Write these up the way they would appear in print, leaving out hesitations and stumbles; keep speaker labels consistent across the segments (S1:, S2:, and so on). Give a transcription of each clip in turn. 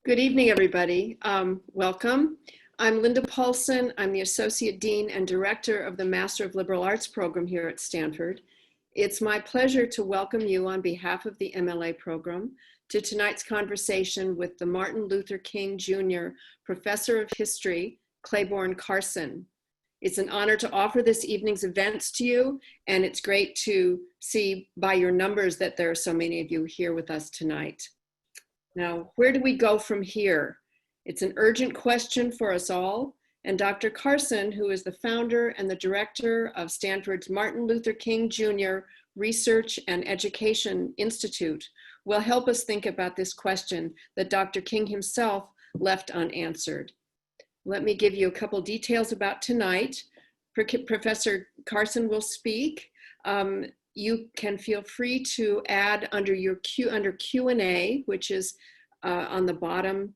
S1: Good evening, everybody. Welcome. I'm Linda Paulson. I'm the Associate Dean and Director of the Master of Liberal Arts program here at Stanford. It's my pleasure to welcome you on behalf of the MLA program to tonight's conversation with the Martin Luther King Jr. Professor of History, Clayborne Carson. It's an honor to offer this evening's events to you, and it's great to see by your numbers that there are so many of you here with us tonight. Now, where do we go from here? It's an urgent question for us all, and Dr. Carson, who is the founder and the director of Stanford's Martin Luther King Jr. Research and Education Institute, will help us think about this question that Dr. King himself left unanswered. Let me give you a couple details about tonight. Professor Carson will speak. You can feel free to add under Q&A, which is on the bottom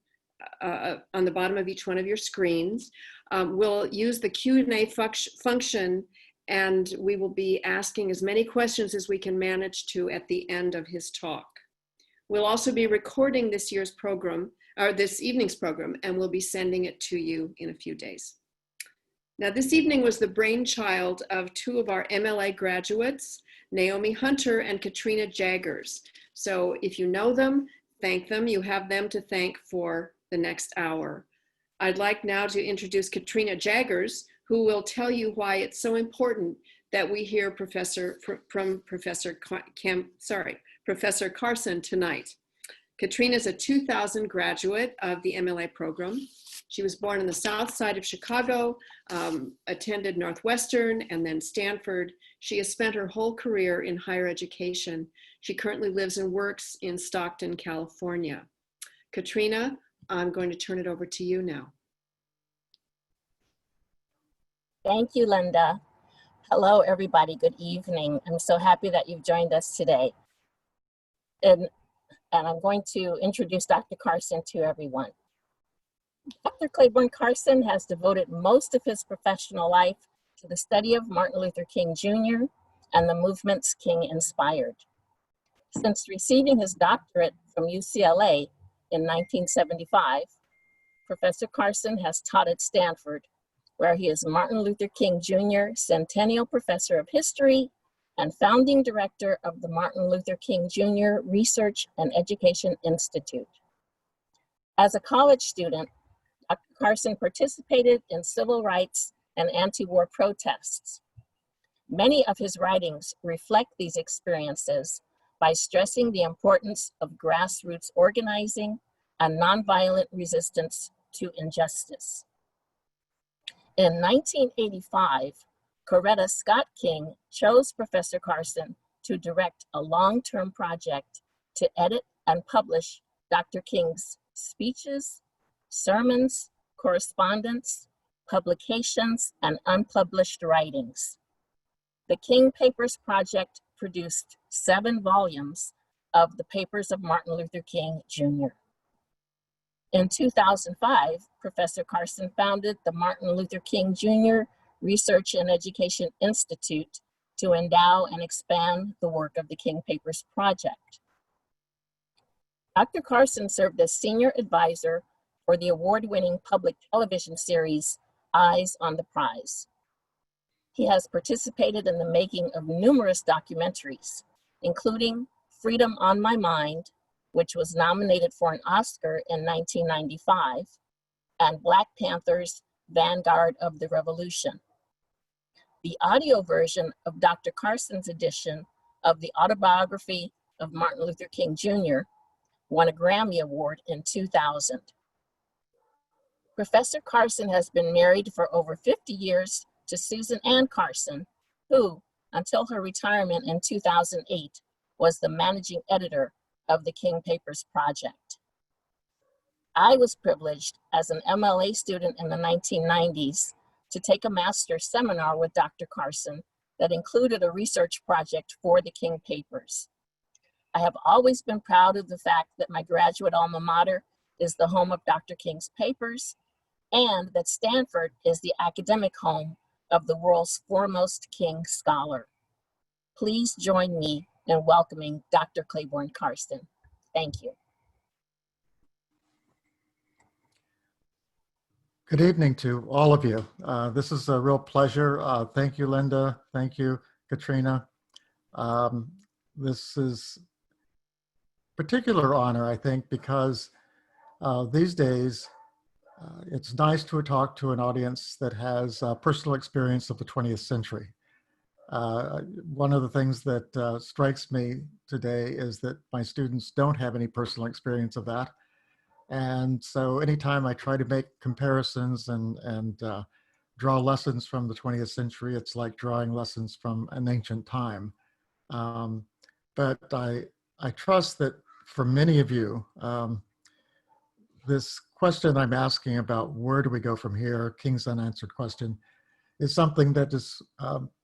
S1: of each one of your screens. We'll use the Q&A function, and we will be asking as many questions as we can manage to at the end of his talk. We'll also be recording this evening's program, and we'll be sending it to you in a few days. Now, this evening was the brainchild of two of our MLA graduates, Naomi Hunter and Katrina Jaggers. So if you know them, thank them. You have them to thank for the next hour. I'd like now to introduce Katrina Jaggers, who will tell you why it's so important that we hear Professor Carson tonight. Katrina is a 2000 graduate of the MLA program. She was born on the south side of Chicago, attended Northwestern and then Stanford. She has spent her whole career in higher education. She currently lives and works in Stockton, California. Katrina, I'm going to turn it over to you now.
S2: Thank you, Linda. Hello, everybody. Good evening. I'm so happy that you've joined us today. And I'm going to introduce Dr. Carson to everyone. Dr. Clayborne Carson has devoted most of his professional life to the study of Martin Luther King Jr. and the movements King inspired. Since receiving his doctorate from UCLA in 1975, Professor Carson has taught at Stanford, where he is Martin Luther King Jr. Centennial Professor of History and founding director of the Martin Luther King Jr. Research and Education Institute. As a college student, Dr. Carson participated in civil rights and anti-war protests. Many of his writings reflect these experiences by stressing the importance of grassroots organizing and nonviolent resistance to injustice. In 1985, Coretta Scott King chose Professor Carson to direct a long-term project to edit and publish Dr. King's speeches, sermons, correspondence, publications, and unpublished writings. The King Papers Project produced 7 volumes of the papers of Martin Luther King Jr. In 2005, Professor Carson founded the Martin Luther King Jr. Research and Education Institute to endow and expand the work of the King Papers Project. Dr. Carson served as senior advisor for the award-winning public television series, Eyes on the Prize. He has participated in the making of numerous documentaries, including Freedom on My Mind, which was nominated for an Oscar in 1995, and Black Panther's Vanguard of the Revolution. The audio version of Dr. Carson's edition of the autobiography of Martin Luther King Jr. won a Grammy Award in 2000. Professor Carson has been married for over 50 years to Susan Ann Carson, who, until her retirement in 2008, was the managing editor of the King Papers Project. I was privileged as an MLA student in the 1990s to take a master's seminar with Dr. Carson that included a research project for the King Papers. I have always been proud of the fact that my graduate alma mater is the home of Dr. King's papers, and that Stanford is the academic home of the world's foremost King scholar. Please join me in welcoming Dr. Clayborne Carson. Thank you.
S3: Good evening to all of you. This is a real pleasure. Thank you, Linda. Thank you, Katrina. This is particular honor, I think, because these days it's nice to talk to an audience that has personal experience of the 20th century. One of the things that strikes me today is that my students don't have any personal experience of that. And so anytime I try to make comparisons and draw lessons from the 20th century, it's like drawing lessons from an ancient time. But I trust that for many of you, this question I'm asking about where do we go from here, King's Unanswered Question, is something that is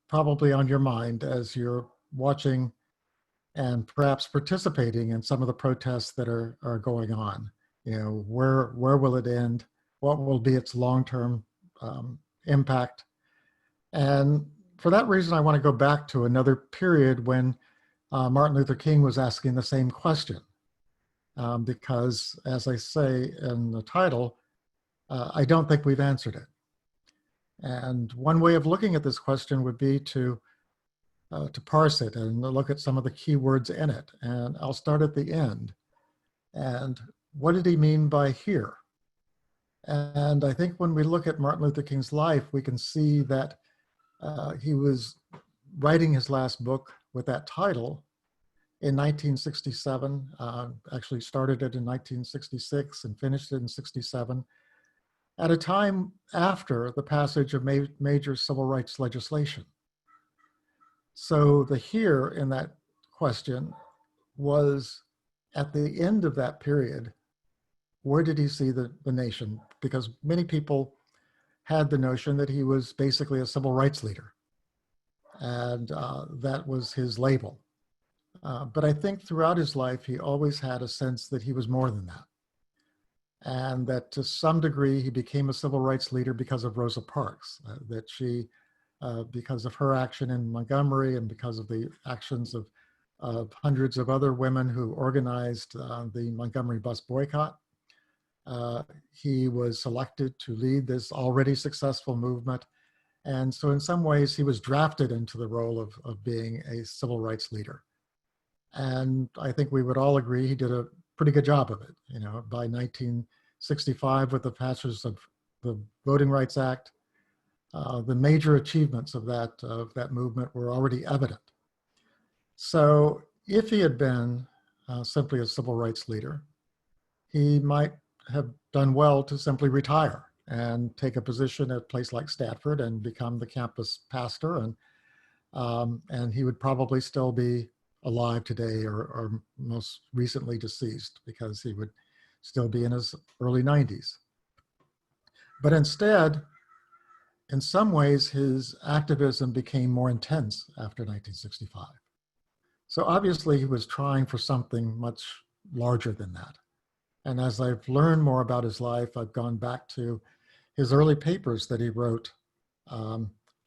S3: probably on your mind as you're watching and perhaps participating in some of the protests that are going on. You know, where will it end? What will be its long-term impact? And for that reason, I want to go back to another period when Martin Luther King was asking the same question. Because as I say in the title, I don't think we've answered it. And one way of looking at this question would be to parse it and look at some of the key words in it. And I'll start at the end. And what did he mean by here? And I think when we look at Martin Luther King's life, we can see that he was writing his last book with that title in 1967, actually started it in 1966 and finished it in 67, at a time after the passage of major civil rights legislation. So the here in that question was at the end of that period. Where did he see the nation? Because many people had the notion that he was basically a civil rights leader, and that was his label. But I think throughout his life, he always had a sense that he was more than that. And that to some degree, he became a civil rights leader because of Rosa Parks, that she, because of her action in Montgomery and because of the actions of hundreds of other women who organized the Montgomery bus boycott, he was selected to lead this already successful movement. And so in some ways, he was drafted into the role of being a civil rights leader. And I think we would all agree he did a pretty good job of it. You know, by 1965, with the passage of the Voting Rights Act, the major achievements of that movement were already evident. So if he had been simply a civil rights leader, he might have done well to simply retire and take a position at a place like Stanford and become the campus pastor, and he would probably still be alive today or most recently deceased because he would still be in his early 90s. But instead, in some ways, his activism became more intense after 1965. So obviously he was trying for something much larger than that. And as I've learned more about his life, I've gone back to his early papers that he wrote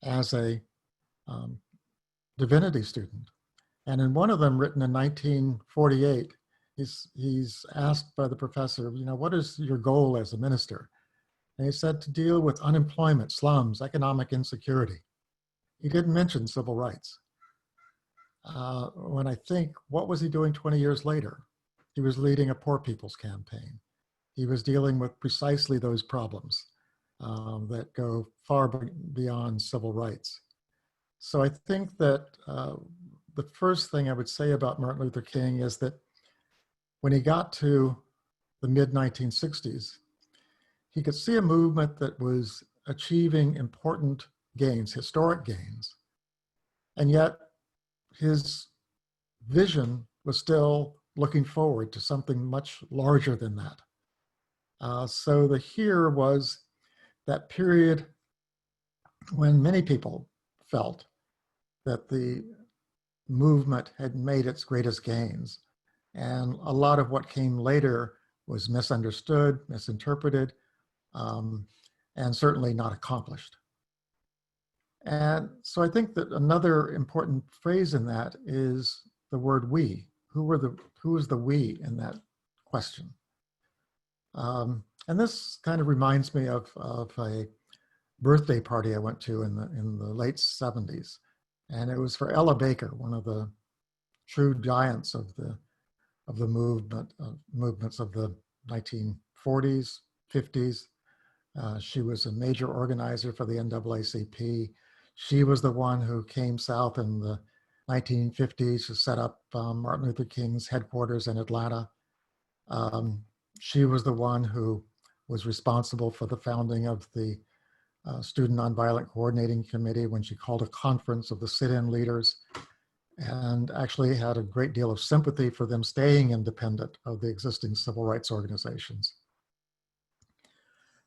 S3: as a divinity student. And in one of them, written in 1948, he's asked by the professor, you know, what is your goal as a minister? And he said to deal with unemployment, slums, economic insecurity. He didn't mention civil rights. When I think, what was he doing 20 years later? He was leading a poor people's campaign. He was dealing with precisely those problems that go far beyond civil rights. So I think that the first thing I would say about Martin Luther King is that when he got to the mid-1960s, he could see a movement that was achieving important gains, historic gains, and yet his vision was still looking forward to something much larger than that. So the here was that period when many people felt that the movement had made its greatest gains. And a lot of what came later was misunderstood, misinterpreted, and certainly not accomplished. And so I think that another important phrase in that is the word we. Who is the we in that question? And this kind of reminds me of a birthday party I went to in the late 70s. And it was for Ella Baker, one of the true giants of the movements of the 1940s, 50s. She was a major organizer for the NAACP. She was the one who came south in the 1950s to set up Martin Luther King's headquarters in Atlanta. She was the one who was responsible for the founding of the Student Nonviolent Coordinating Committee when she called a conference of the sit-in leaders, and actually had a great deal of sympathy for them staying independent of the existing civil rights organizations.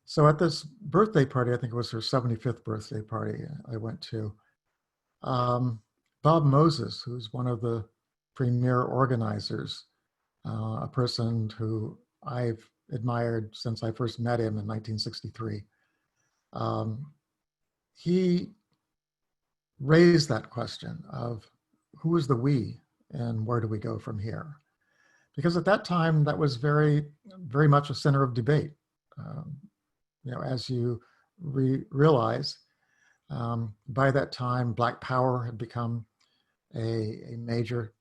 S3: So at this birthday party, I think it was her 75th birthday party I went to, Bob Moses, who's one of the premier organizers, a person who I've admired since I first met him in 1963. He raised that question of who is the we and where do we go from here? Because at that time, that was very, very much a center of debate. As you realize, by that time, Black power had become a major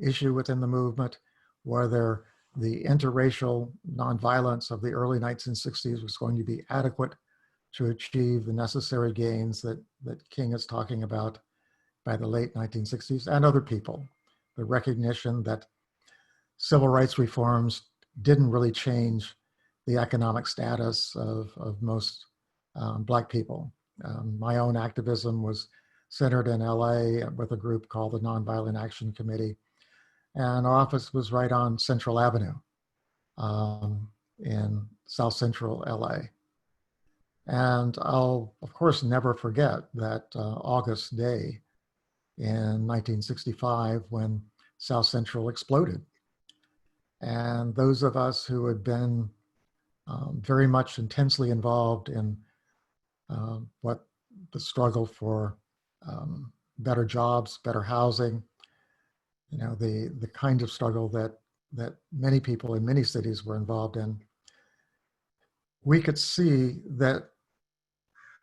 S3: issue within the movement, whether the interracial nonviolence of the early 1960s was going to be adequate to achieve the necessary gains that King is talking about by the late 1960s, and other people. The recognition that civil rights reforms didn't really change the economic status of most Black people. My own activism was centered in LA with a group called the Nonviolent Action Committee, and our office was right on Central Avenue in South Central LA. And I'll, of course, never forget that August day in 1965 when South Central exploded. And those of us who had been very much intensely involved in what the struggle for better jobs, better housing, the kind of struggle that many people in many cities were involved in, we could see that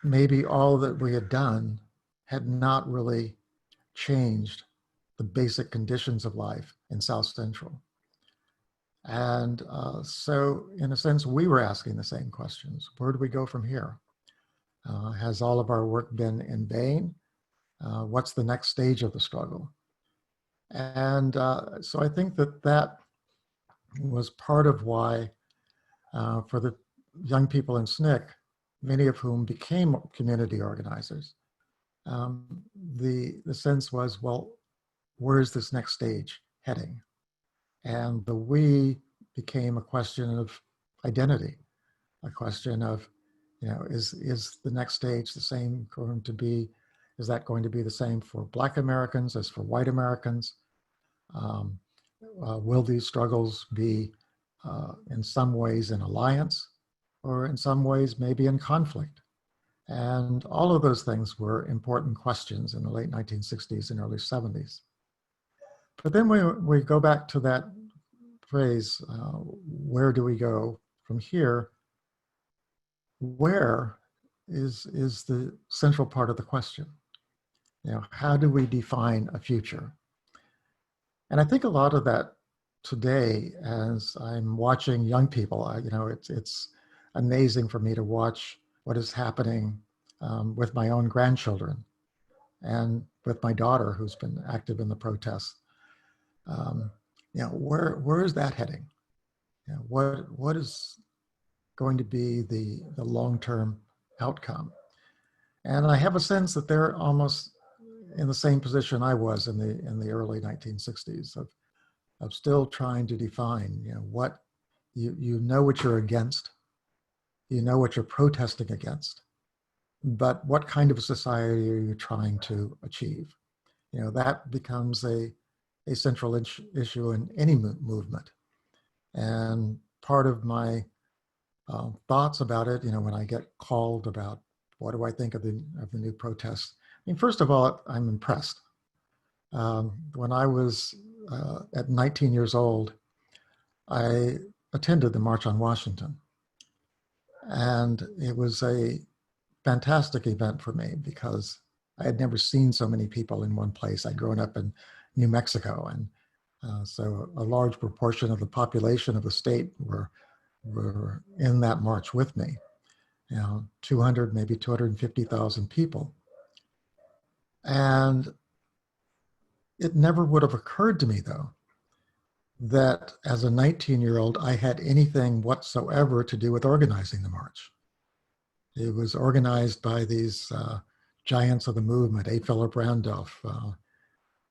S3: maybe all that we had done had not really changed the basic conditions of life in South Central. And so in a sense, we were asking the same questions. Where do we go from here? Has all of our work been in vain? What's the next stage of the struggle? And so I think that was part of why for the young people in SNCC, many of whom became community organizers, the sense was, well, where's this next stage heading? And the we became a question of identity, a question of, is the next stage the same going to be, is that going to be the same for Black Americans as for white Americans? Will these struggles be in some ways in alliance, or in some ways maybe in conflict? And all of those things were important questions in the late 1960s and early 70s. But then we go back to that phrase, where do we go from here? Where is the central part of the question. How do we define a future? And I think a lot of that today, as I'm watching young people, it's amazing for me to watch what is happening with my own grandchildren and with my daughter who's been active in the protests. Where is that heading? What is going to be the long-term outcome? And I have a sense that they're almost in the same position I was in the early 1960s of still trying to define, what you know what you're against, you know what you're protesting against, but what kind of a society are you trying to achieve? That becomes a central issue in any movement. And part of my thoughts about it, when I get called about what do I think of the new protests, first of all, I'm impressed. When I was at 19 years old, I attended the March on Washington. And it was a fantastic event for me because I had never seen so many people in one place. I'd grown up in New Mexico, and so a large proportion of the population of the state were in that march with me. 200, maybe 250,000 people. And it never would have occurred to me, though, that as a 19-year-old, I had anything whatsoever to do with organizing the march. It was organized by these giants of the movement, A. Philip Randolph,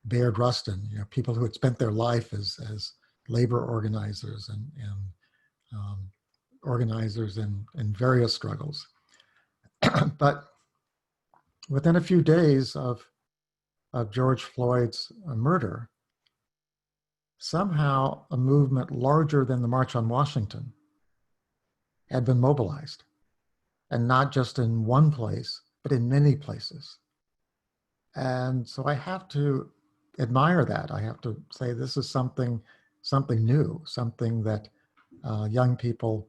S3: Bayard Rustin, people who had spent their life as labor organizers and organizers in various struggles. But within a few days of George Floyd's murder, somehow a movement larger than the March on Washington had been mobilized, and not just in one place, but in many places. And so I have to admire that. I have to say this is something new, something that young people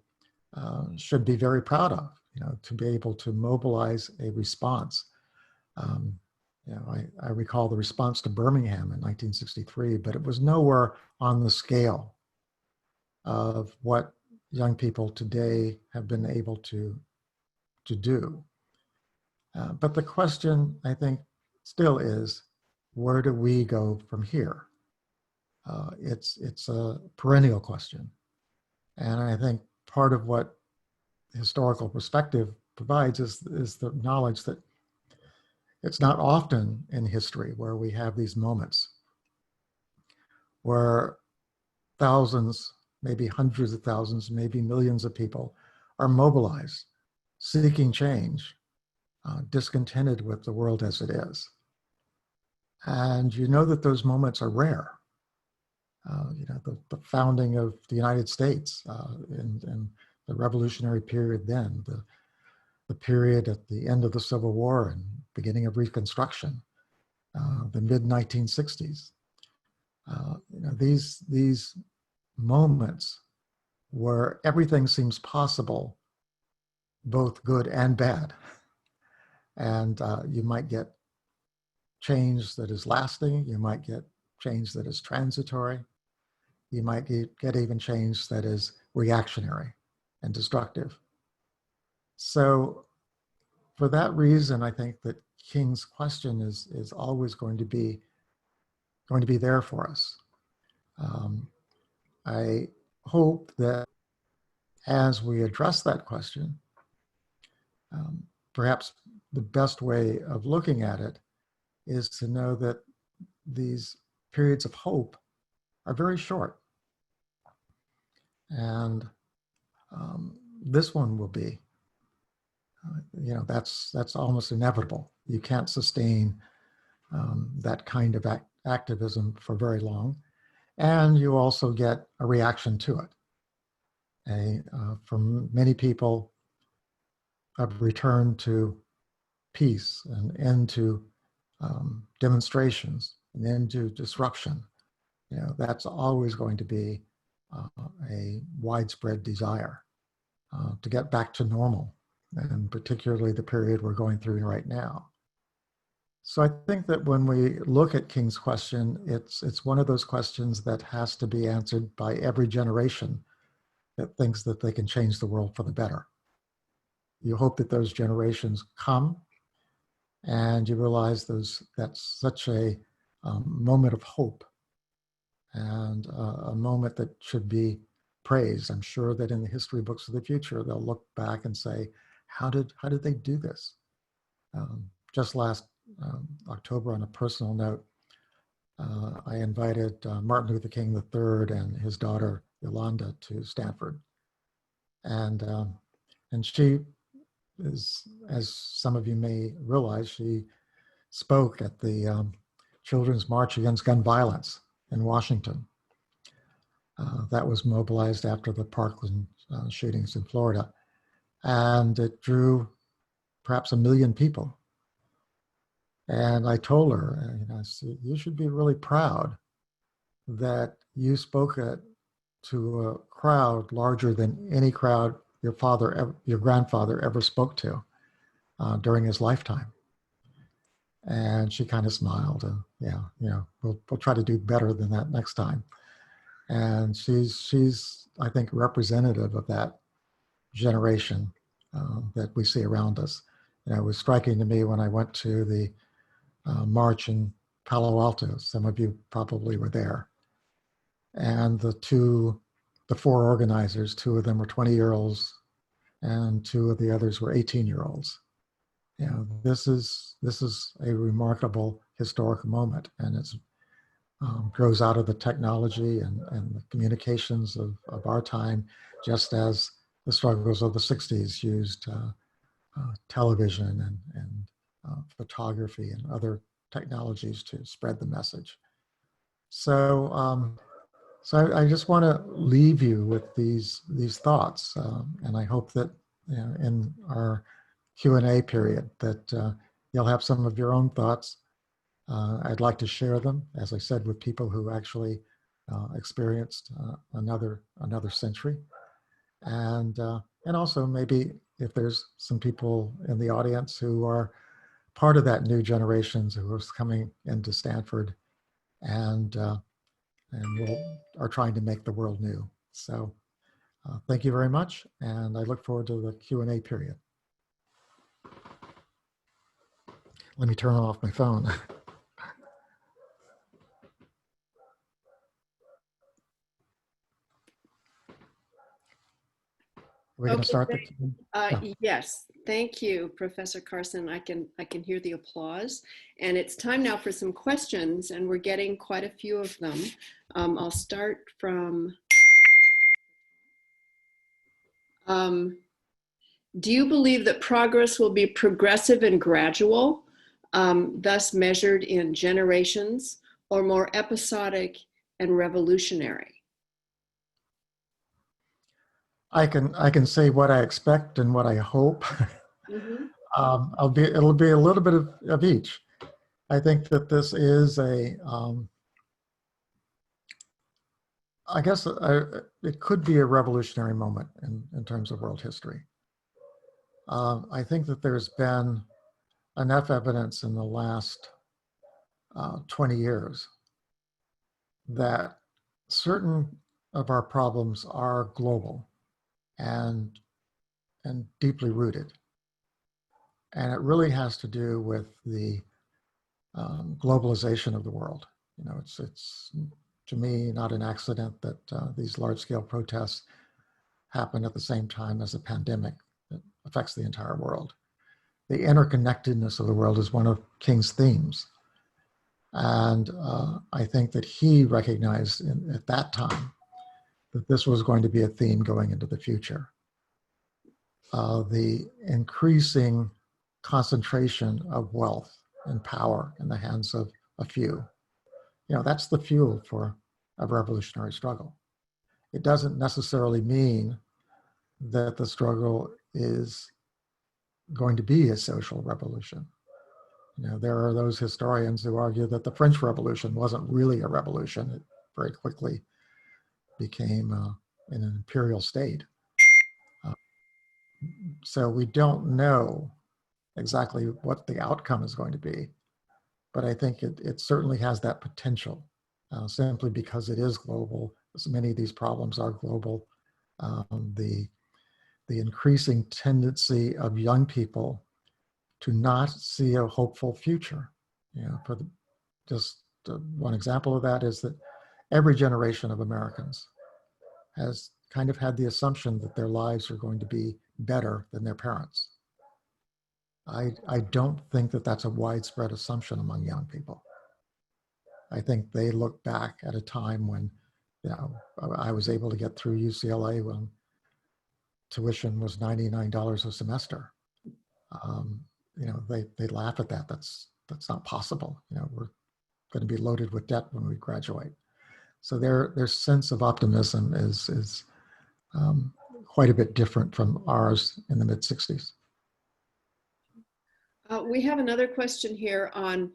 S3: should be very proud of, to be able to mobilize a response. I recall the response to Birmingham in 1963, but it was nowhere on the scale of what young people today have been able to do. But the question, I think, still is, where do we go from here? It's a perennial question. And I think part of what historical perspective provides is the knowledge that it's not often in history where we have these moments where thousands, maybe hundreds of thousands, maybe millions of people are mobilized, seeking change, discontented with the world as it is. And you know that those moments are rare. The founding of the United States and the revolutionary period then, the period at the end of the Civil War and beginning of Reconstruction, the mid-1960s. These moments where everything seems possible, both good and bad. And you might get change that is lasting. You might get change that is transitory. You might get even change that is reactionary and destructive. So for that reason, I think that King's question is always going to be there for us. I hope that as we address that question, perhaps the best way of looking at it is to know that these periods of hope are very short. And this one will be, that's almost inevitable. You can't sustain that kind of activism for very long. And you also get a reaction to it. From many people, a return to peace, an end to demonstrations, an end to disruption. That's always going to be a widespread desire to get back to normal, and particularly the period we're going through right now. So I think that when we look at King's question, it's one of those questions that has to be answered by every generation that thinks that they can change the world for the better. You hope that those generations come, and you realize that's such a moment of hope, and a moment that should be praised. I'm sure that in the history books of the future, they'll look back and say, how did they do this? Just last October, on a personal note, I invited Martin Luther King III and his daughter Yolanda to Stanford, and she is, as some of you may realize, she spoke at the Children's March Against Gun Violence in Washington. That was mobilized after the Parkland shootings in Florida, and it drew perhaps 1 million people. And I told her, you should be really proud that you spoke to a crowd larger than any crowd your grandfather ever spoke to during his lifetime. And she kind of smiled and, yeah, we'll try to do better than that next time. And she's I think, representative of that generation that we see around us. It was striking to me when I went to the march in Palo Alto. Some of you probably were there. And the four organizers, two of them were 20-year-olds and two of the others were 18-year-olds. This is a remarkable historic moment, and it's grows out of the technology and the communications of our time, just as the struggles of the 60s used television and photography and other technologies to spread the message. So, I just want to leave you with these thoughts, and I hope that in our Q&A period that you'll have some of your own thoughts. I'd like to share them, as I said, with people who actually experienced another century, and also maybe if there's some people in the audience who are part of that new generations who is coming into Stanford and are trying to make the world new. So thank you very much, and I look forward to the Q&A period. Let me turn off my phone. We're going to start the
S1: Yes, thank you, Professor Carson. I can hear the applause, and it's time now for some questions, and we're getting quite a few of them. I'll start from. Do you believe that progress will be progressive and gradual, thus measured in generations, or more episodic and revolutionary?
S3: I can say what I expect and what I hope.
S1: Mm-hmm.
S3: It'll be a little bit of each. I think that this is I guess it could be a revolutionary moment in terms of world history. I think that there's been enough evidence in the last 20 years that certain of our problems are global and deeply rooted. And it really has to do with the globalization of the world. It's to me not an accident that these large-scale protests happen at the same time as a pandemic that affects the entire world. The interconnectedness of the world is one of King's themes. And I think that he recognized at that time that this was going to be a theme going into the future. The increasing concentration of wealth and power in the hands of a few. That's the fuel for a revolutionary struggle. It doesn't necessarily mean that the struggle is going to be a social revolution. There are those historians who argue that the French Revolution wasn't really a revolution. It very quickly became an imperial state. So we don't know exactly what the outcome is going to be, but I think it certainly has that potential simply because it is global. So many of these problems are global. The increasing tendency of young people to not see a hopeful future. One example of that is that every generation of Americans has kind of had the assumption that their lives are going to be better than their parents. I don't think that that's a widespread assumption among young people. I think they look back at a time when, I was able to get through UCLA when tuition was $99 a semester. They laugh at that. That's not possible. We're going to be loaded with debt when we graduate. So their sense of optimism is quite a bit different from ours in the mid-60s.
S1: We have another question here on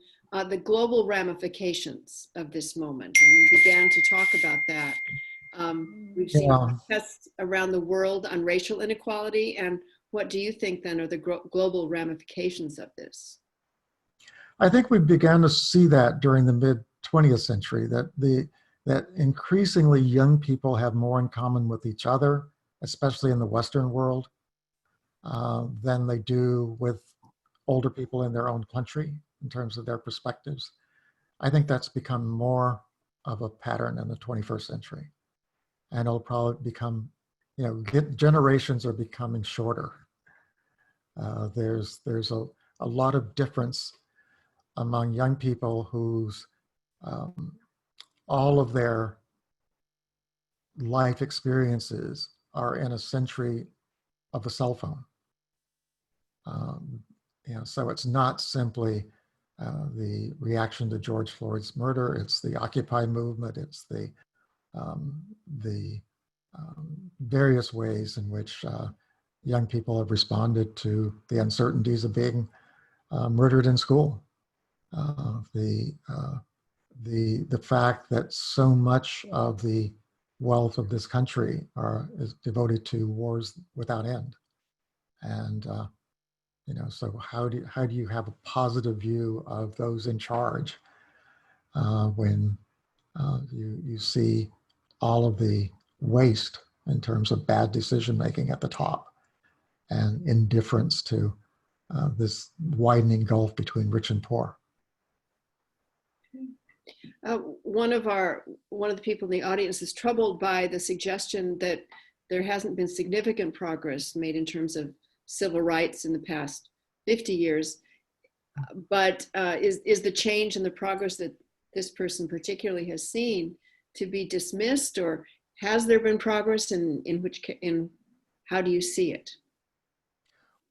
S1: the global ramifications of this moment, and we began to talk about that. We've seen
S3: Yeah,
S1: protests around the world on racial inequality. And what do you think then are the global ramifications of this?
S3: I think we began to see that during the mid 20th century, that increasingly young people have more in common with each other, especially in the Western world, than they do with older people in their own country in terms of their perspectives. I think that's become more of a pattern in the 21st century. And it'll probably become, generations are becoming shorter. There's a lot of difference among young people whose all of their life experiences are in a century of a cell phone. So it's not simply the reaction to George Floyd's murder. It's the Occupy movement. It's the various ways in which young people have responded to the uncertainties of being murdered in school. The fact that so much of the wealth of this country is devoted to wars without end, and so how do you have a positive view of those in charge when you see all of the waste in terms of bad decision making at the top and indifference to this widening gulf between rich and poor?
S1: One of the people in the audience is troubled by the suggestion that there hasn't been significant progress made in terms of civil rights in the past 50 years. But is the change and the progress that this person particularly has seen to be dismissed, or has there been progress, in how do you see it?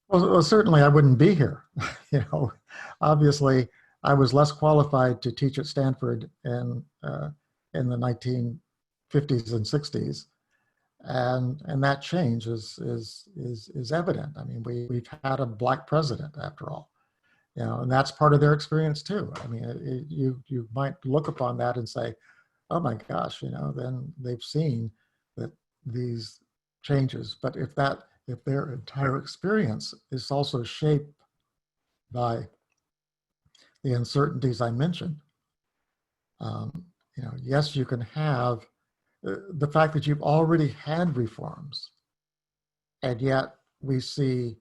S3: Well, certainly I wouldn't be here. Obviously I was less qualified to teach at Stanford in the 1950s and 60s. And that change is evident. I mean, we've had a Black president after all, and that's part of their experience too. I mean, you might look upon that and say, oh my gosh, then they've seen that these changes. But if their entire experience is also shaped by the uncertainties I mentioned, yes, you can have the fact that you've already had reforms, and yet we see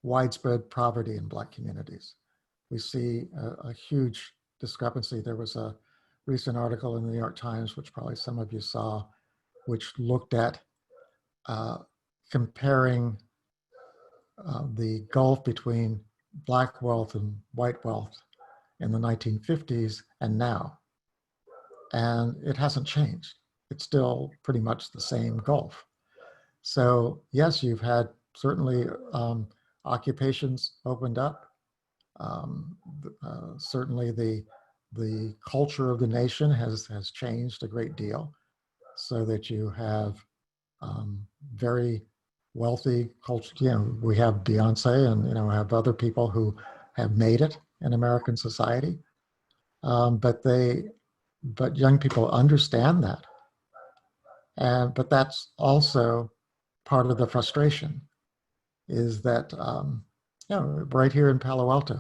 S3: widespread poverty in Black communities. We see a huge discrepancy. There was a recent article in the New York Times, which probably some of you saw, which looked at comparing the gulf between Black wealth and white wealth in the 1950s and now. And it hasn't changed. It's still pretty much the same gulf. So yes, you've had certainly occupations opened up. Certainly the culture of the nation has changed a great deal, so that you have very wealthy culture. We have Beyonce, and have other people who have made it in American society, but young people understand that. But that's also part of the frustration, is that, right here in Palo Alto,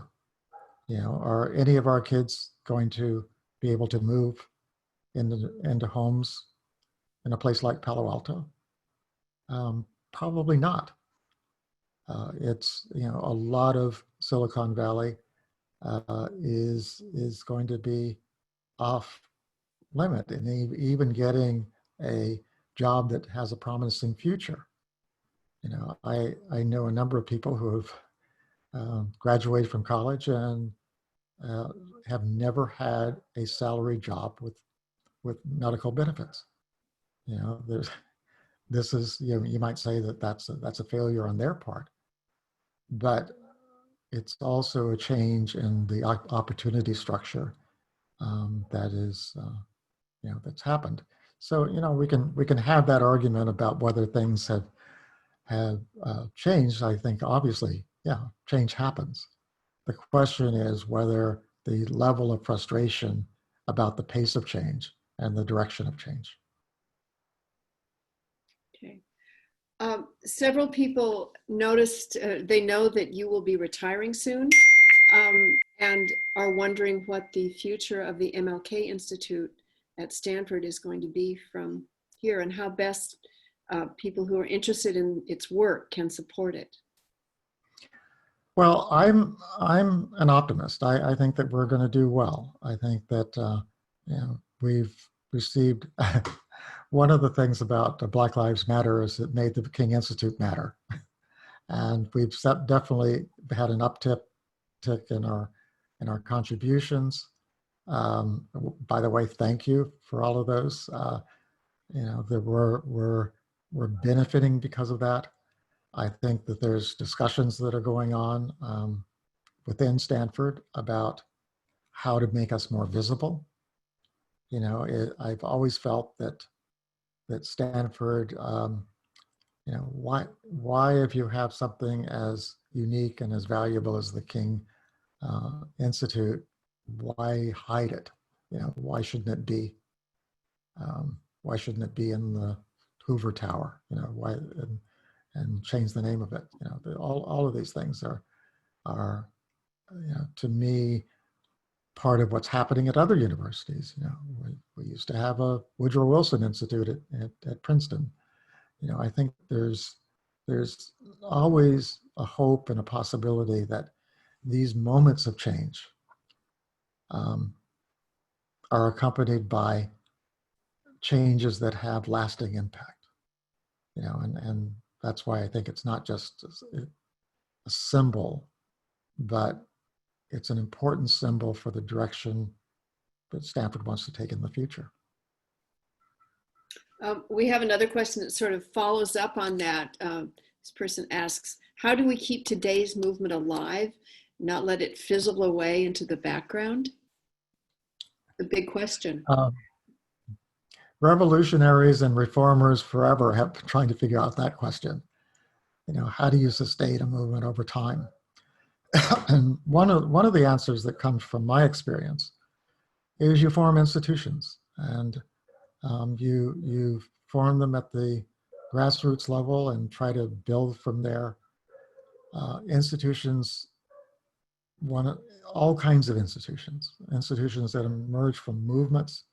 S3: are any of our kids going to be able to move into homes in a place like Palo Alto? Probably not. It's, a lot of Silicon Valley is going to be off limit, and even getting a job that has a promising future. I know a number of people who have graduated from college and have never had a salary job with medical benefits. This is, you might say that that's a failure on their part, but it's also a change in the opportunity structure that is, that's happened. So, we can have that argument about whether things have changed. I think obviously, yeah, change happens. The question is whether the level of frustration about the pace of change and the direction of change.
S1: Several people noticed, they know that you will be retiring soon, and are wondering what the future of the MLK Institute at Stanford is going to be from here, and how best people who are interested in its work can support it.
S3: Well, I'm an optimist. I think that we're going to do well. I think that you know, we've received one of the things about Black Lives Matter is it made the King Institute matter, and we've definitely had an uptick in our contributions. By the way, thank you for all of those. You know, that we're benefiting because of that. I think that there's discussions that are going on within Stanford about how to make us more visible. You know, I've always felt that Stanford, you know, why if you have something as unique and as valuable as the King Institute, why hide it? You know, why shouldn't it be? Why shouldn't it be in the Hoover Tower? You know, why? And change the name of it. You know, all of these things are you know, to me, part of what's happening at other universities. You know, we used to have a Woodrow Wilson Institute at Princeton. You know, I think there's always a hope and a possibility that these moments of change are accompanied by changes that have lasting impact. You know, and that's why I think it's not just a symbol, but it's an important symbol for the direction that Stanford wants to take in the future.
S1: We have another question that sort of follows up on that. This person asks, how do we keep today's movement alive, not let it fizzle away into the background? The big question.
S3: Revolutionaries and reformers forever have been trying to figure out that question. You know, how do you sustain a movement over time? And one of the answers that comes from my experience is you form institutions, and you form them at the grassroots level and try to build from there. Institutions, all kinds of institutions that emerge from movements,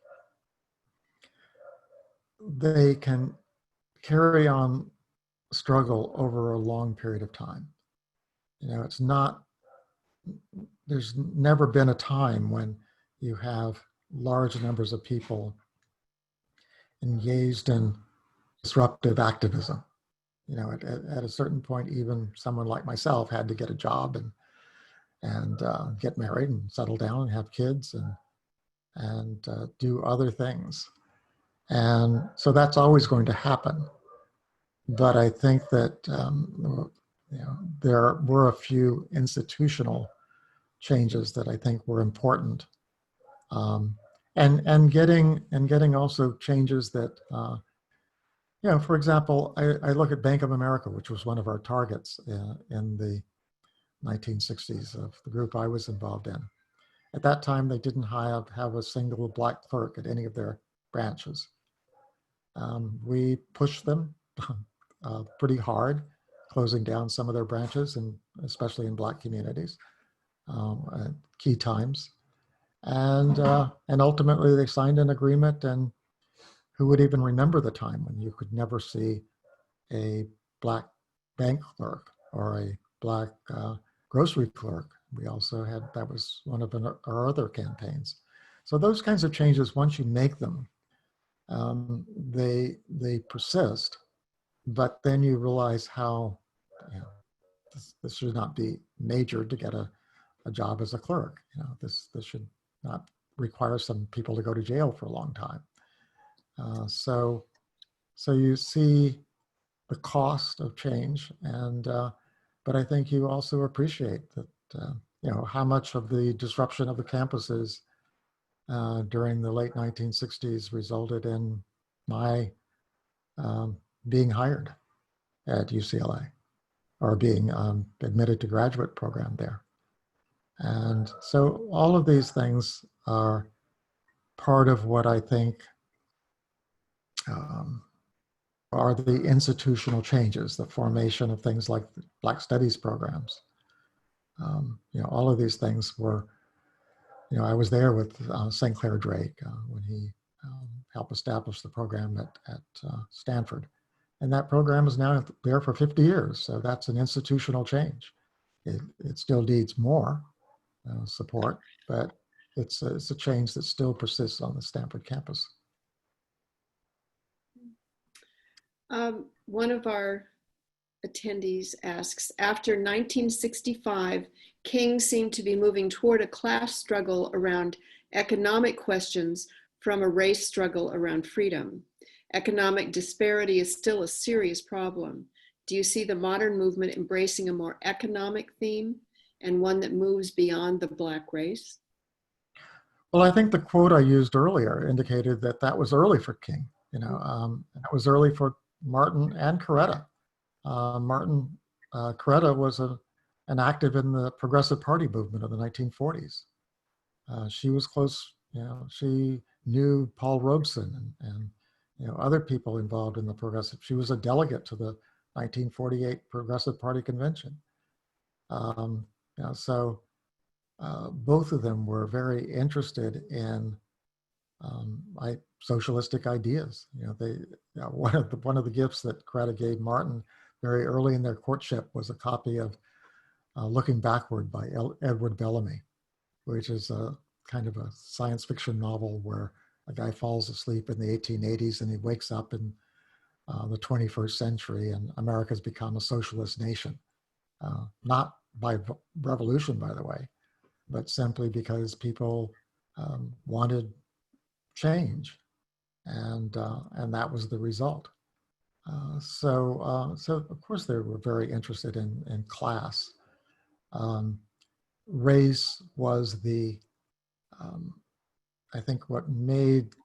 S3: they can carry on struggle over a long period of time. You know, there's never been a time when you have large numbers of people engaged in disruptive activism. You know, at a certain point, even someone like myself had to get a job and get married and settle down and have kids and do other things. And so that's always going to happen. But I think that you know, there were a few institutional changes that I think were important, and getting also changes that you know, for example, I look at Bank of America, which was one of our targets in the 1960s of the group I was involved in. At that time, they didn't have a single Black clerk at any of their branches. We pushed them pretty hard, closing down some of their branches, and especially in Black communities at key times. And ultimately they signed an agreement, and who would even remember the time when you could never see a Black bank clerk or a Black grocery clerk. We also had, that was one of our other campaigns. So those kinds of changes, once you make them, they persist, but then you realize how, you know, this should not be majored to get a job as a clerk. You know, this should not require some people to go to jail for a long time. So you see the cost of change, and but I think you also appreciate that you know, how much of the disruption of the campuses during the late 1960s resulted in my being hired at UCLA, or being admitted to graduate program there. And so all of these things are part of what I think are the institutional changes, the formation of things like Black Studies programs. All of these things were, I was there with St. Clair Drake when he helped establish the program at Stanford. And that program is now there for 50 years. So that's an institutional change. It still needs more support, but it's a change that still persists on the Stanford campus.
S1: One of our attendees asks, after 1965, King seemed to be moving toward a class struggle around economic questions from a race struggle around freedom. Economic disparity is still a serious problem. Do you see the modern movement embracing a more economic theme and one that moves beyond the Black race?
S3: Well, I think the quote I used earlier indicated that was early for King. That was early for Martin and Coretta. Martin Coretta was an active in the Progressive Party movement of the 1940s. She was close, she knew Paul Robeson and other people involved in the progressive. She was a delegate to the 1948 Progressive Party Convention. So both of them were very interested in socialistic ideas. One of the gifts that Coretta gave Martin very early in their courtship was a copy of Looking Backward by Edward Bellamy, which is a kind of a science fiction novel where a guy falls asleep in the 1880s and he wakes up in the 21st century and America's become a socialist nation. Not by revolution, by the way, but simply because people wanted change, and that was the result. So of course they were very interested in class. Race was I think what made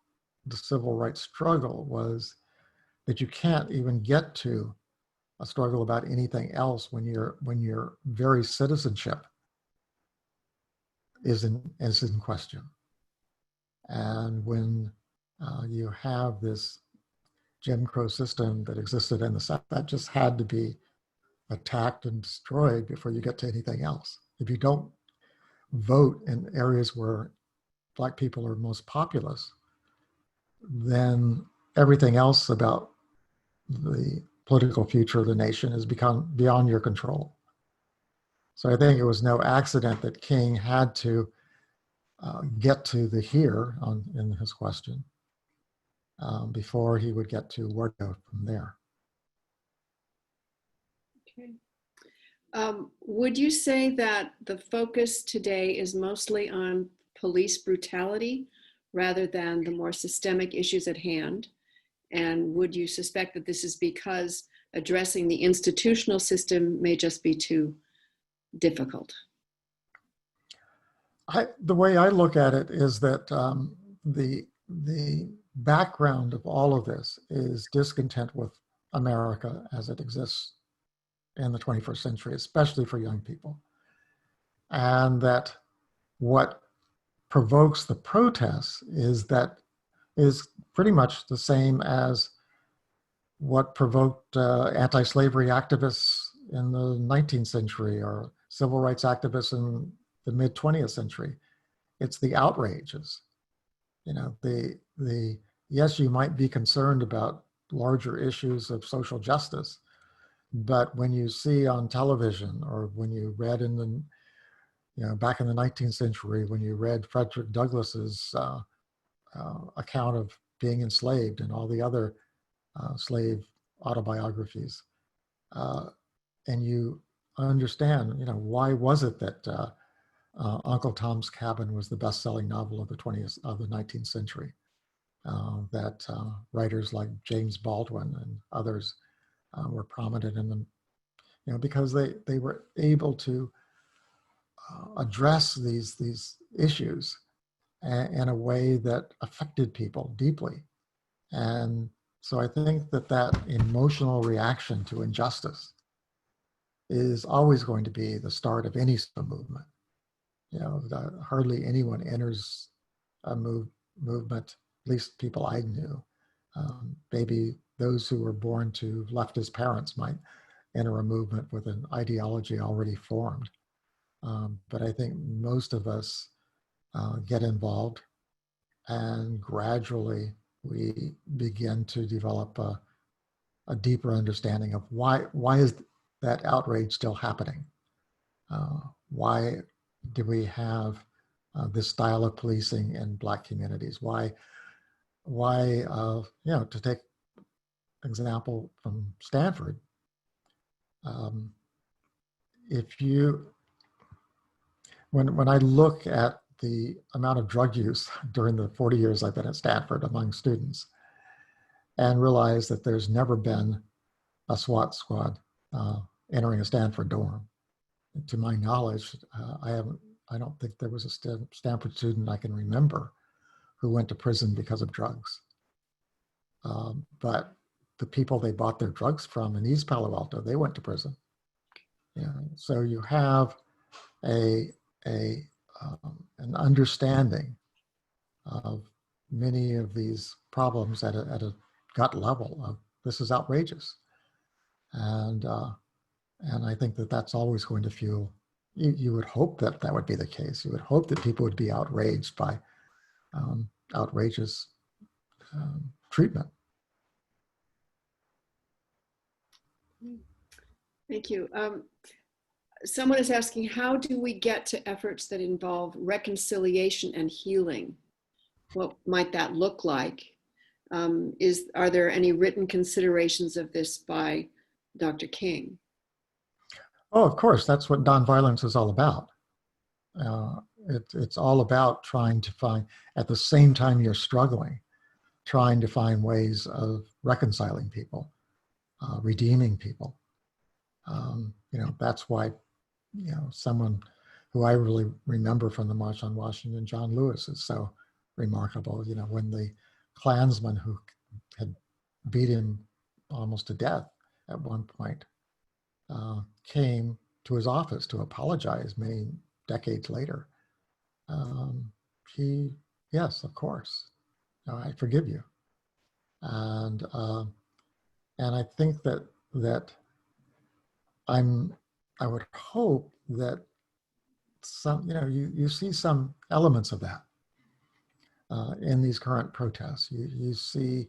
S3: the civil rights struggle was that you can't even get to a struggle about anything else when your very citizenship is in question. And when you have this Jim Crow system that existed in the South, that just had to be attacked and destroyed before you get to anything else. If you don't vote in areas where Black people are most populous, then everything else about the political future of the nation has become beyond your control. So I think it was no accident that King had to get to the here in his question before he would get to where to go from there.
S1: Okay. Would you say that the focus today is mostly on police brutality rather than the more systemic issues at hand? And would you suspect that this is because addressing the institutional system may just be too difficult?
S3: The way I look at it is that the background of all of this is discontent with America as it exists in the 21st century, especially for young people. And that what provokes the protests is pretty much the same as what provoked anti-slavery activists in the 19th century or civil rights activists in the mid 20th century. It's the outrages. Yes, you might be concerned about larger issues of social justice, but when you see on television or when you read back in the 19th century, when you read Frederick Douglass's account of being enslaved and all the other slave autobiographies, and you understand, why was it that Uncle Tom's Cabin was the best-selling novel of the 19th century? That writers like James Baldwin and others were prominent in them, because they were able to address these issues in a way that affected people deeply. And so I think that emotional reaction to injustice is always going to be the start of any sort of movement. Hardly anyone enters a movement, at least people I knew, Maybe those who were born to leftist parents might enter a movement with an ideology already formed. But I think most of us get involved, and gradually we begin to develop a deeper understanding of why is that outrage still happening? Why do we have this style of policing in Black communities? Why, to take example from Stanford, when I look at the amount of drug use during the 40 years I've been at Stanford among students, and realize that there's never been a SWAT squad entering a Stanford dorm. To my knowledge, I don't think there was a Stanford student I can remember who went to prison because of drugs. But the people they bought their drugs from in East Palo Alto, they went to prison. Yeah. So you have an understanding of many of these problems at a gut level of this is outrageous, and I think that that's always going to fuel. You would hope that that would be the case. You would hope that people would be outraged by outrageous treatment.
S1: Thank you. Someone is asking, how do we get to efforts that involve reconciliation and healing? What might that look like? Are there any written considerations of this by Dr. King?
S3: Oh, of course, that's what nonviolence is all about. It's all about trying to find, at the same time you're struggling, trying to find ways of reconciling people, redeeming people. That's why, someone who I really remember from the March on Washington, John Lewis, is so remarkable. When the Klansman who had beat him almost to death at one point came to his office to apologize many decades later. Yes, of course, I forgive you. And I think that I would hope that some, you see some elements of that in these current protests. You see,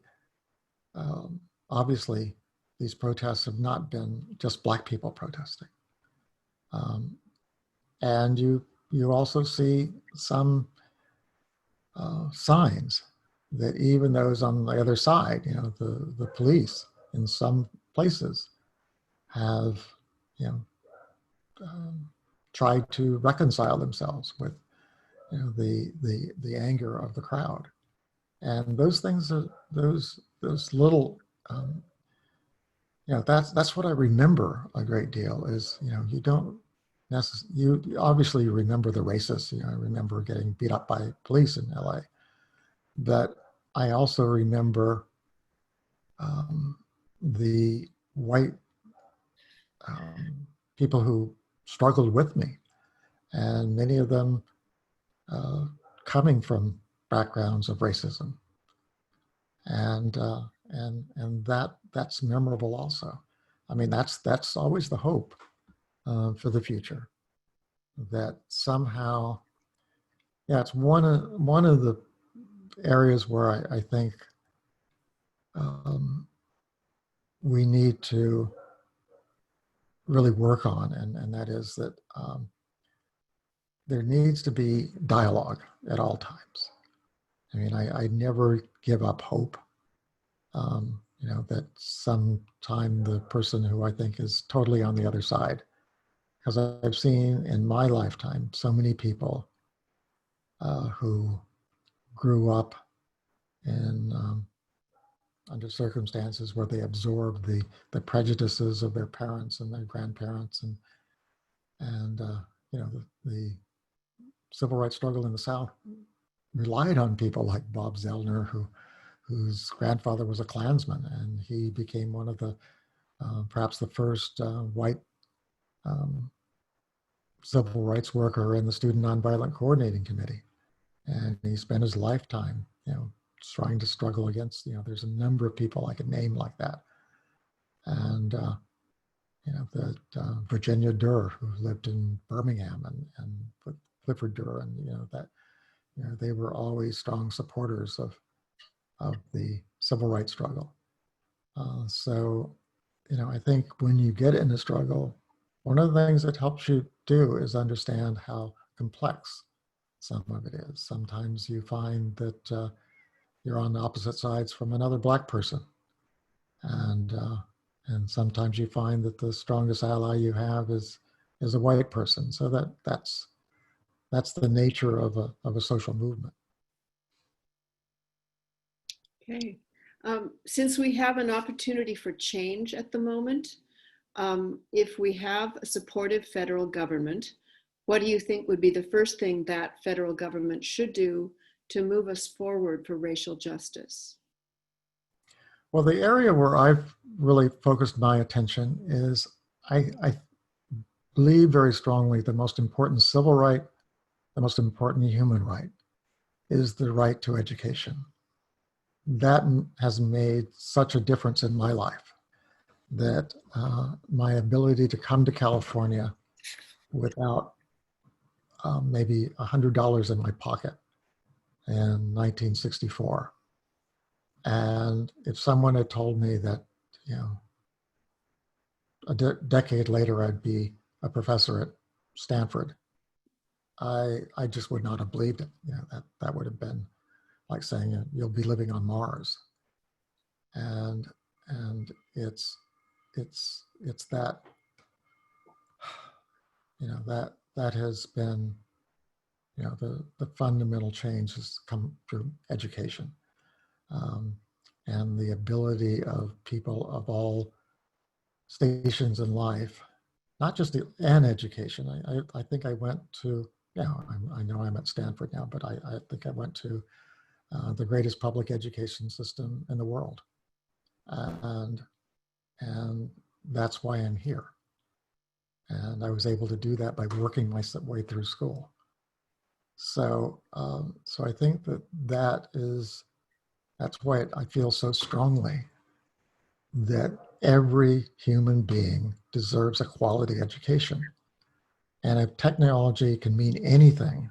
S3: obviously, these protests have not been just Black people protesting. And you also see some signs that even those on the other side, the police in some places have, tried to reconcile themselves with, the anger of the crowd. And those things are those little, that's what I remember a great deal is, you don't you obviously remember the racists. I remember getting beat up by police in LA, but I also remember the white people who struggled with me, and many of them coming from backgrounds of racism, and that's memorable also. I mean, that's always the hope for the future, that somehow, it's one of the areas where I think we need to really work on, and that is that there needs to be dialogue at all times. I mean, I never give up hope, that sometime the person who I think is totally on the other side, because I've seen in my lifetime so many people who grew up in under circumstances where they absorbed the prejudices of their parents and their grandparents, and the civil rights struggle in the South relied on people like Bob Zellner, whose grandfather was a Klansman, and he became one of the perhaps the first white civil rights worker in the Student Nonviolent Coordinating Committee, and he spent his lifetime, trying to struggle against, there's a number of people I could name like that. And, Virginia Durr, who lived in Birmingham, and Clifford Durr, and, they were always strong supporters of the civil rights struggle. So, I think when you get in a struggle, one of the things that helps you do is understand how complex some of it is. Sometimes you find that you're on the opposite sides from another Black person. And sometimes you find that the strongest ally you have is a white person. So that's the nature of a social movement.
S1: Okay. Since we have an opportunity for change at the moment, if we have a supportive federal government, what do you think would be the first thing that federal government should do to move us forward for racial justice?
S3: Well, the area where I've really focused my attention is I believe very strongly the most important civil right, the most important human right is the right to education. That has made such a difference in my life that my ability to come to California without maybe $100 in my pocket in 1964. And if someone had told me that, a decade later I'd be a professor at Stanford, I just would not have believed it. That would have been like saying you'll be living on Mars. And it's that, that has been, the fundamental change has come through education. And the ability of people of all stations in life, not just in education. I think I went to, I know I'm at Stanford now, but I think I went to the greatest public education system in the world. And that's why I'm here. And I was able to do that by working my way through school. So I think that's why I feel so strongly that every human being deserves a quality education. And if technology can mean anything,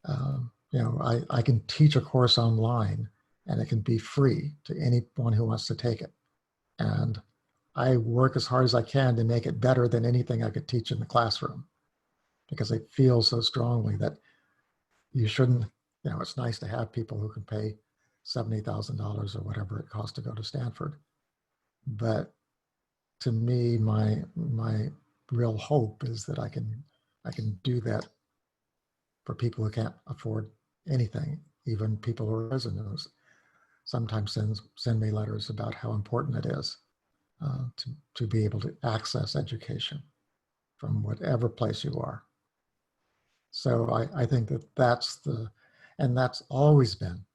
S3: I can teach a course online and it can be free to anyone who wants to take it. And I work as hard as I can to make it better than anything I could teach in the classroom, because I feel so strongly that you shouldn't, it's nice to have people who can pay $70,000 or whatever it costs to go to Stanford. But to me, my real hope is that I can do that for people who can't afford anything, even people who are residents. Sometimes send me letters about how important it is to be able to access education from whatever place you are. So I think that's always been,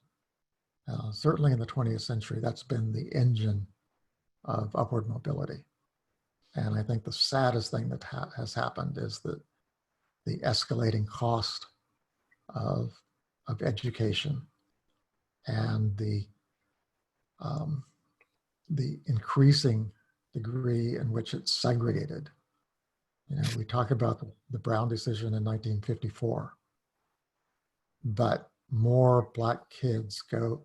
S3: certainly in the 20th century, that's been the engine of upward mobility. And I think the saddest thing that has happened is that the escalating cost of education and the increasing degree in which it's segregated. We talk about the Brown decision in 1954, but more Black kids go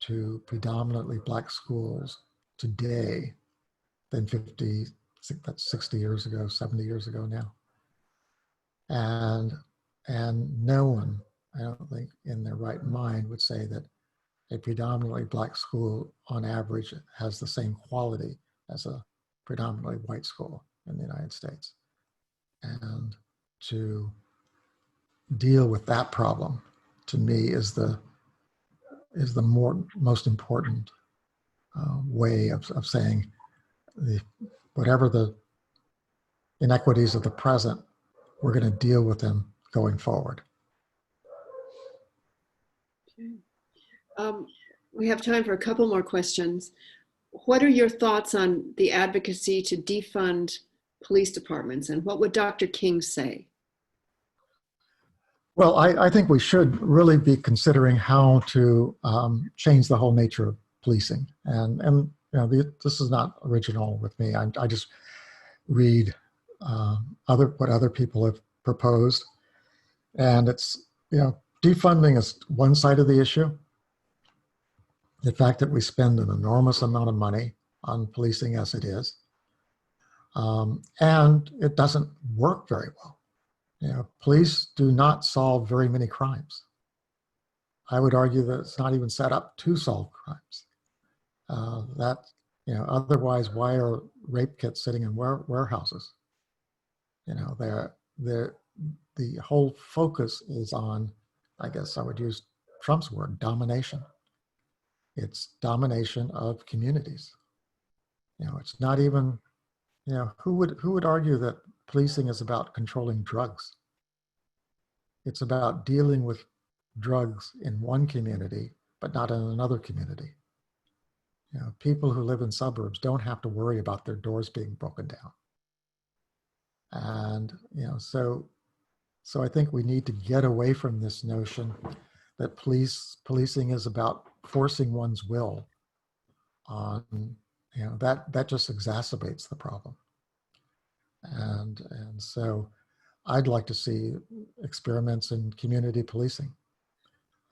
S3: to predominantly Black schools today than 60 years ago, 70 years ago now. And no one, I don't think, in their right mind would say that a predominantly Black school on average has the same quality as a predominantly white school in the United States. And to deal with that problem, to me, is the most important way of saying whatever the inequities of the present, we're going to deal with them going forward.
S1: Okay. We have time for a couple more questions. What are your thoughts on the advocacy to defund police departments, and what would Dr. King say?
S3: Well, I think we should really be considering how to change the whole nature of policing. And you know, this is not original with me. I just read what other people have proposed. And it's, you know, defunding is one side of the issue. The fact that we spend an enormous amount of money on policing as it is, and it doesn't work very well. You know, police do not solve very many crimes. I would argue that it's not even set up to solve crimes. You know, otherwise, why are rape kits sitting in warehouses? You know, the whole focus is on, I guess I would use Trump's word, domination. It's domination of communities. You know, it's not even, you know, who would argue that policing is about controlling drugs? It's about dealing with drugs in one community, but not in another community. You know, people who live in suburbs don't have to worry about their doors being broken down. And, you know, so I think we need to get away from this notion that policing is about forcing one's will on, you know, that just exacerbates the problem. And so I'd like to see experiments in community policing,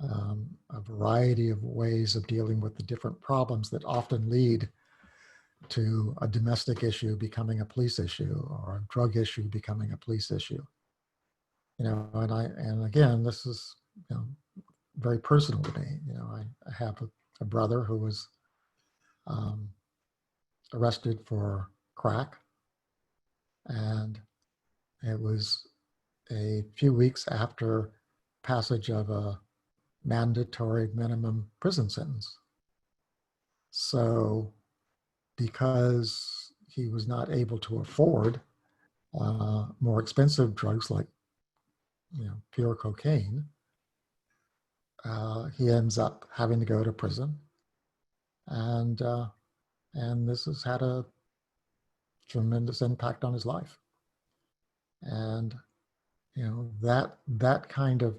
S3: a variety of ways of dealing with the different problems that often lead to a domestic issue becoming a police issue, or a drug issue becoming a police issue. You know, and again, this is, you know, very personal to me. You know, I have a brother who was arrested for crack, and it was a few weeks after passage of a mandatory minimum prison sentence. So because he was not able to afford more expensive drugs like, you know, pure cocaine, he ends up having to go to prison. And this has had a tremendous impact on his life. And, you know, that kind of,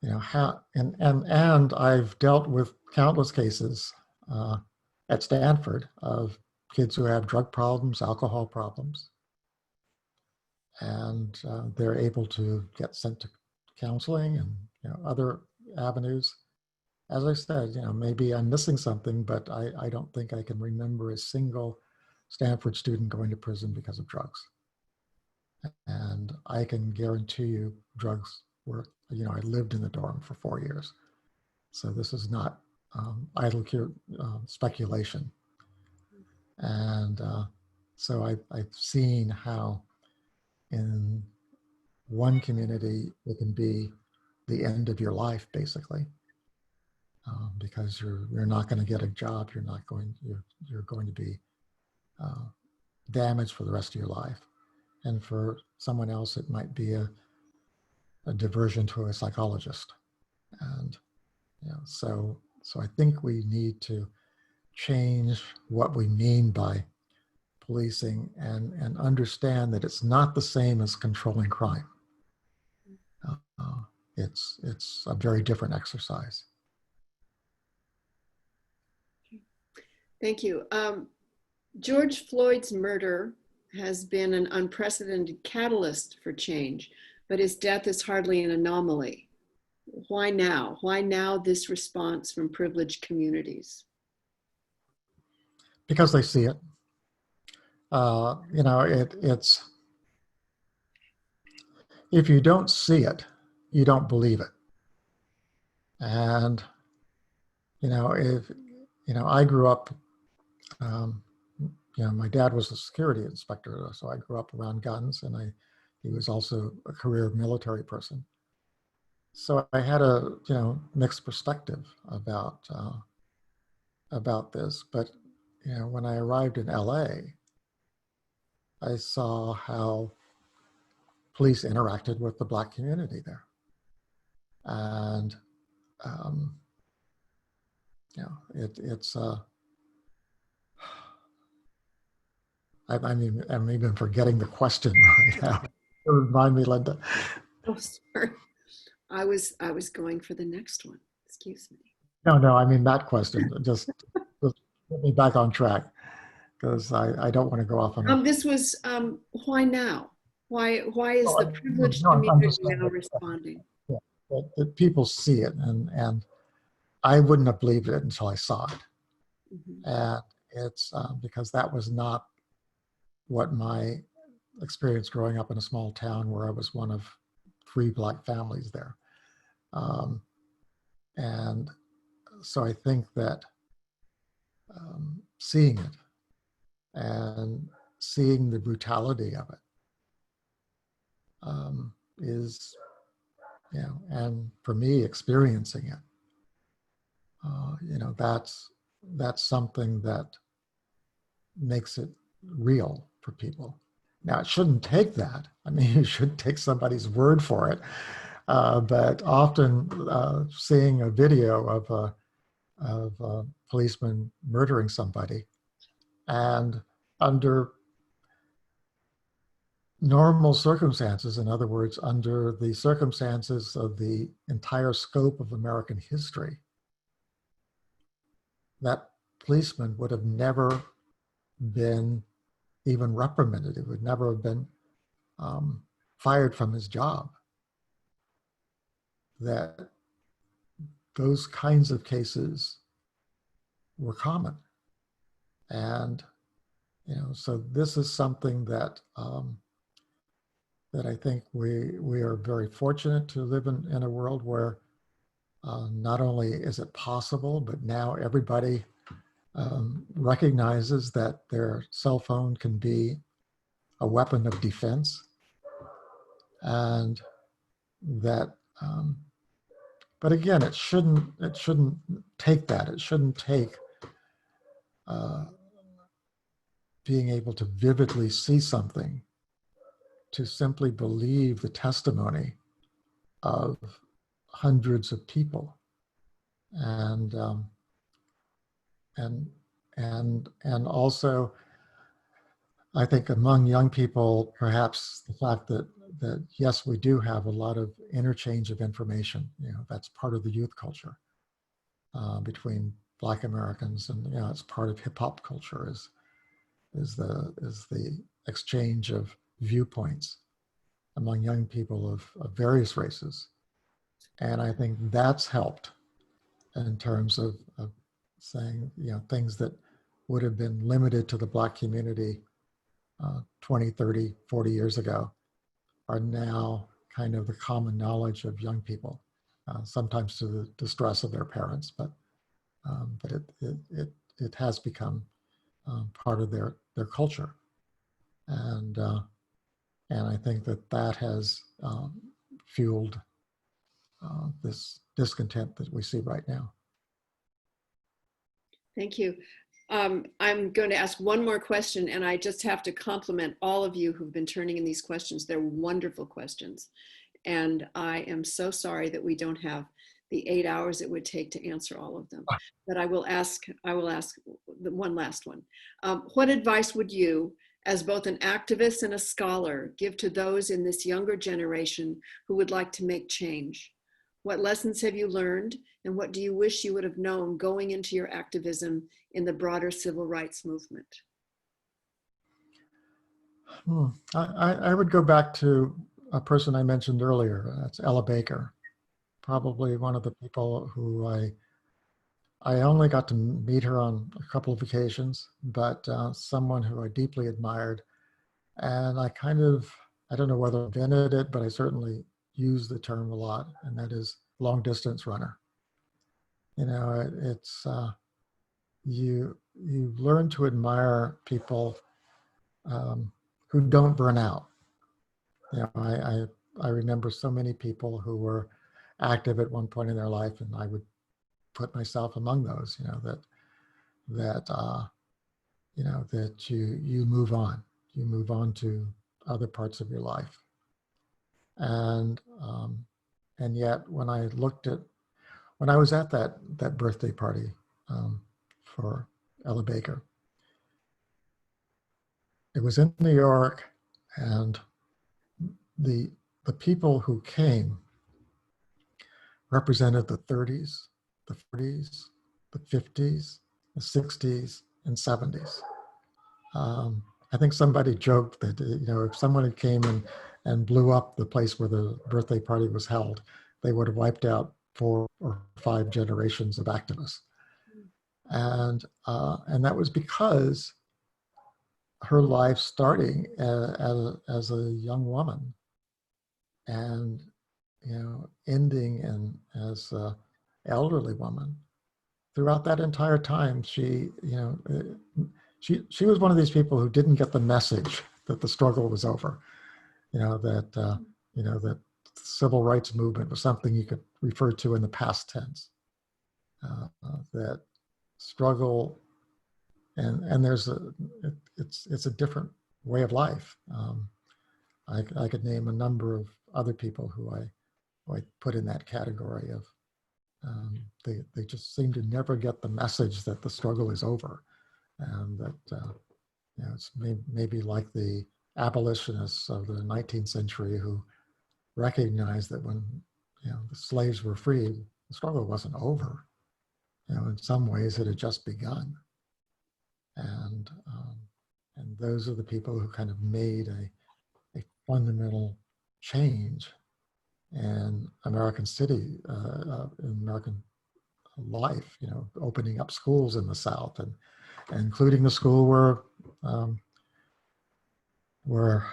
S3: you know, how, and I've dealt with countless cases at Stanford of kids who have drug problems, alcohol problems, and they're able to get sent to counseling and, you know, other avenues. As I said, you know, maybe I'm missing something, but I don't think I can remember a single Stanford student going to prison because of drugs. And I can guarantee you drugs were, you know, I lived in the dorm for 4 years. So this is not idle speculation. And so I've seen how in one community it can be the end of your life, basically, because you're not going to get a job. You're going to be damaged for the rest of your life. And for someone else, it might be a diversion to a psychologist. And, you know, so I think we need to change what we mean by policing and understand that it's not the same as controlling crime. It's a very different exercise.
S1: Thank you. George Floyd's murder has been an unprecedented catalyst for change, but his death is hardly an anomaly. Why now? Why now this response from privileged communities?
S3: Because they see it. You know, it's, if you don't see it, you don't believe it. And, you know, I grew up, you know, my dad was a security inspector, so I grew up around guns, and he was also a career military person. So I had a, you know, mixed perspective about this. But, you know, when I arrived in LA, I saw how police interacted with the Black community there. And, you know, it's I'm even forgetting the question right now. Remind me, Linda.
S1: Oh, sorry. I was going for the next one. Excuse me.
S3: No, I mean that question. Just put me back on track because I don't want to go off on a.
S1: This was why now? Why is the privileged
S3: No, I'm
S1: community
S3: just saying
S1: now responding?
S3: that people see it, and I wouldn't have believed it until I saw it,
S1: Mhm.
S3: and it's because that was not what my experience growing up in a small town where I was one of 3 Black families there. And so I think that seeing it and seeing the brutality of it is, and for me, experiencing it, that's something that makes it real for people. Now, it shouldn't take that. I mean, you should take somebody's word for it. But often seeing a video of a policeman murdering somebody, and under normal circumstances, in other words, under the circumstances of the entire scope of American history, that policeman would have never been even reprimanded. It would never have been fired from his job. That those kinds of cases were common. And, so this is something that that I think we are very fortunate to live in a world where not only is it possible, but now everybody recognizes that their cell phone can be a weapon of defense, and that. But again, it shouldn't take that. It shouldn't take being able to vividly see something to simply believe the testimony of hundreds of people, and also, I think among young people, perhaps the fact that yes, we do have a lot of interchange of information. That's part of the youth culture between Black Americans, and it's part of hip hop culture is the exchange of viewpoints among young people of various races, and I think that's helped in terms of saying things that would have been limited to the Black community 20, 30, 40 years ago are now kind of the common knowledge of young people, sometimes to the distress of their parents, but it has become part of their culture, and I think that has fueled this discontent that we see right now.
S1: Thank you. I'm going to ask one more question, and I just have to compliment all of you who've been turning in these questions. They're wonderful questions. And I am so sorry that we don't have the 8 hours it would take to answer all of them. But I will ask the one last one. What advice would you, as both an activist and a scholar, give to those in this younger generation who would like to make change? What lessons have you learned, and what do you wish you would have known going into your activism in the broader civil rights movement?
S3: I would go back to a person I mentioned earlier. That's Ella Baker, probably one of the people who I only got to meet her on a couple of occasions, but someone who I deeply admired. And I don't know whether I invented it, but I certainly use the term a lot, and that is long distance runner. It's you learn to admire people who don't burn out. I remember so many people who were active at one point in their life, and I would put myself among those. That you move on. You move on to other parts of your life, and yet when I was at that birthday party for Ella Baker, it was in New York, and the the people who came represented the 30s, the 40s, the 50s, the 60s, and 70s. I think somebody joked that, if someone had came and blew up the place where the birthday party was held, they would have wiped out 4 or 5 generations of activists. And that was because her life starting as a young woman and, ending as an elderly woman. Throughout that entire time, she was one of these people who didn't get the message that the struggle was over. That the civil rights movement was something you could refer to in the past tense. That struggle, and it's a different way of life. I could name a number of other people who I put in that category of. They just seem to never get the message that the struggle is over, and that it's maybe like the abolitionists of the 19th century who recognized that when the slaves were freed, the struggle wasn't over. In some ways, it had just begun, and those are the people who kind of made a fundamental change in American in American life, opening up schools in the South, and including the school where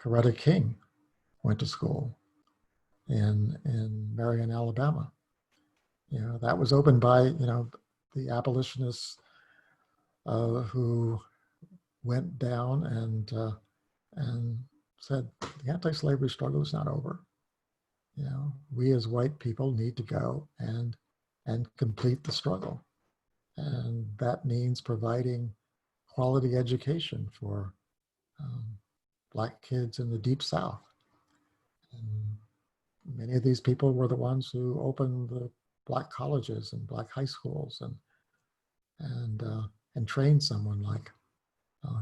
S3: Coretta King went to school in Marion, Alabama. That was opened by, the abolitionists who went down and said, the anti-slavery struggle is not over. We as white people need to go and complete the struggle. And that means providing quality education for Black kids in the Deep South. And many of these people were the ones who opened the Black colleges and Black high schools and trained someone like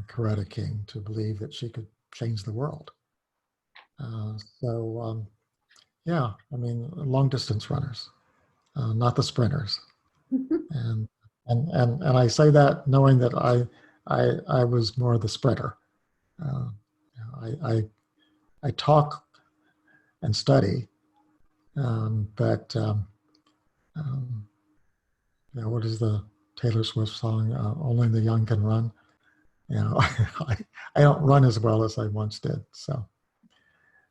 S3: Coretta King to believe that she could change the world. Yeah, long distance runners, not the sprinters. And I say that knowing that I was more the sprinter. I talk and study, but what is the Taylor Swift song? Only the young can run. I don't run as well as I once did. So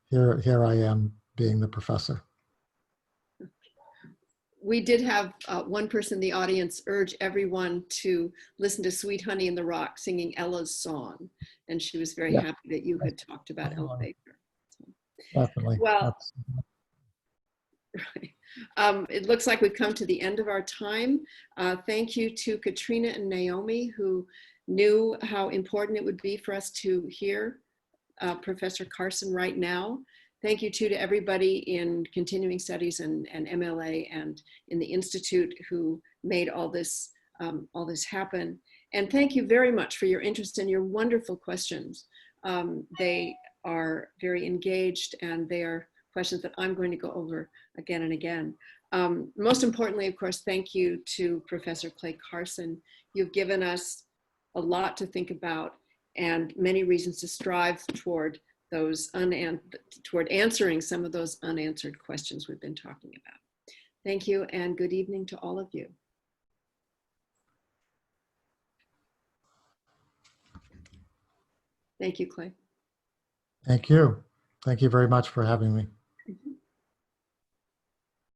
S3: here I am being the professor.
S1: We did have one person in the audience urge everyone to listen to Sweet Honey in the Rock singing Ella's song. And she was very happy that you had talked about Ella Baker. So,
S3: definitely.
S1: Well, right. It looks like we've come to the end of our time. Thank you to Katrina and Naomi, who knew how important it would be for us to hear Professor Carson right now. Thank you too to everybody in continuing studies and MLA and in the Institute who made all this happen. And thank you very much for your interest and your wonderful questions. They are very engaged, and they are questions that I'm going to go over again and again. Most importantly, of course, thank you to Professor Clay Carson. You've given us a lot to think about and many reasons to strive toward answering some of those unanswered questions we've been talking about. Thank you, and good evening to all of you. Thank you, Clay.
S3: Thank you. Thank you very much for having me.